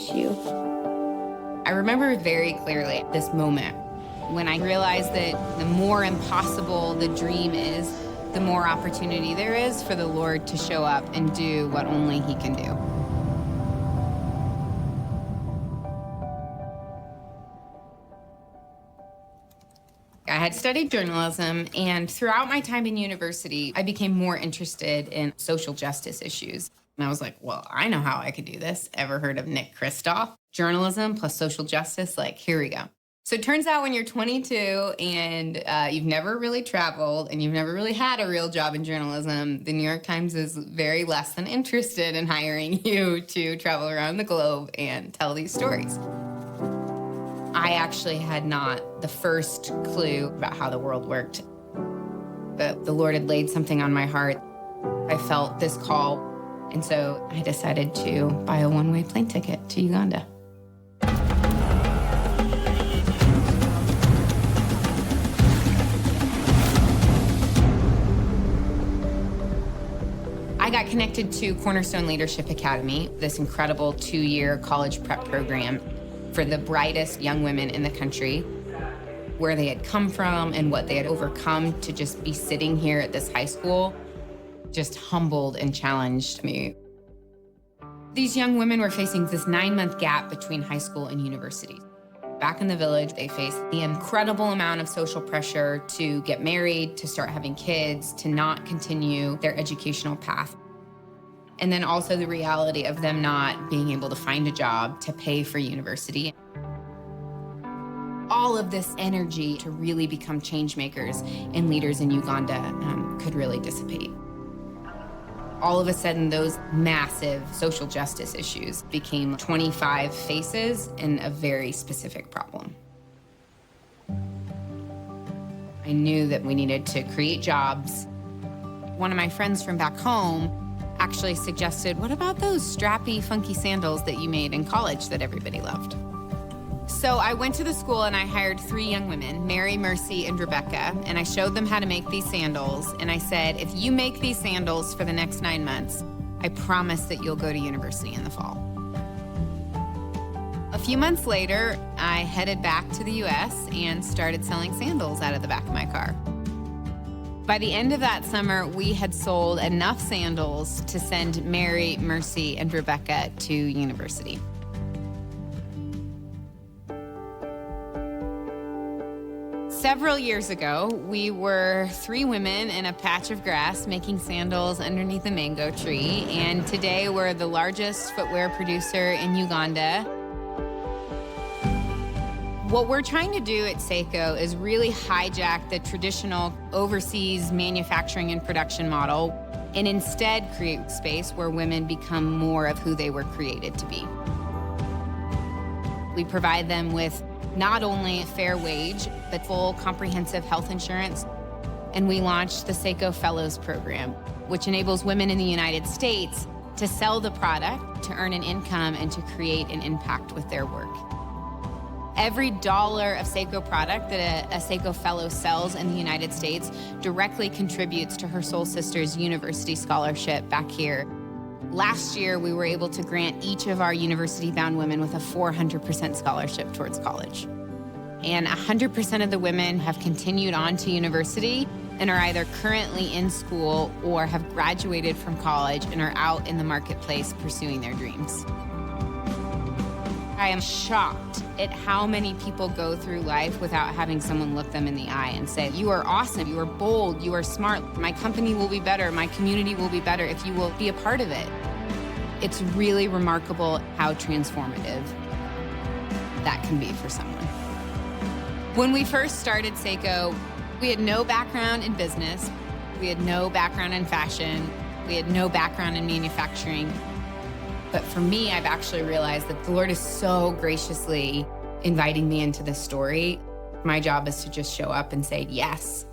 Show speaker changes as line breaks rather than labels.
issue.
I remember very clearly this moment when I realized that the more impossible the dream is, the more opportunity there is for the Lord to show up and do what only He can do. I had studied journalism, and throughout my time in university, I became more interested in social justice issues. And I was like, well, I know how I could do this. Ever heard of Nick Kristof? Journalism plus social justice, like, here we go. So it turns out when you're 22 and you've never really traveled and you've never really had a real job in journalism, the New York Times is very less than interested in hiring you to travel around the globe and tell these stories. I actually had not the first clue about how the world worked. But the Lord had laid something on my heart. I felt this call, and so I decided to buy a one-way plane ticket to Uganda. I got connected to Cornerstone Leadership Academy, this incredible 2-year college prep program for the brightest young women in the country, where they had come from and what they had overcome to just be sitting here at this high school just humbled and challenged me. These young women were facing this 9-month gap between high school and university. Back in the village, they faced the incredible amount of social pressure to get married, to start having kids, to not continue their educational path. And then also the reality of them not being able to find a job to pay for university. All of this energy to really become change makers and leaders in Uganda could really dissipate. All of a sudden, those massive social justice issues became 25 faces in a very specific problem. I knew that we needed to create jobs. One of my friends from back home actually suggested, what about those strappy, funky sandals that you made in college that everybody loved? So I went to the school and I hired 3 young women, Mary, Mercy, and Rebecca, and I showed them how to make these sandals. And I said, if you make these sandals for the next 9 months, I promise that you'll go to university in the fall. A few months later, I headed back to the US and started selling sandals out of the back of my car. By the end of that summer, we had sold enough sandals to send Mary, Mercy, and Rebecca to university. Several years ago, we were 3 women in a patch of grass making sandals underneath a mango tree, and today we're the largest footwear producer in Uganda. What we're trying to do at Seiko is really hijack the traditional overseas manufacturing and production model and instead create space where women become more of who they were created to be. We provide them with not only a fair wage, but full comprehensive health insurance. And we launched the Seiko Fellows Program, which enables women in the United States to sell the product, to earn an income, and to create an impact with their work. Every dollar of Seiko product that a Seiko Fellow sells in the United States directly contributes to her soul sister's university scholarship back here. Last year, we were able to grant each of our university-bound women with a 400% scholarship towards college. And 100% of the women have continued on to university and are either currently in school or have graduated from college and are out in the marketplace pursuing their dreams. I am shocked at how many people go through life without having someone look them in the eye and say, you are awesome, you are bold, you are smart, my company will be better, my community will be better if you will be a part of it. It's really remarkable how transformative that can be for someone. When we first started Seiko, we had no background in business, we had no background in fashion, we had no background in manufacturing. But for me, I've actually realized that the Lord is so graciously inviting me into this story. My job is to just show up and say yes.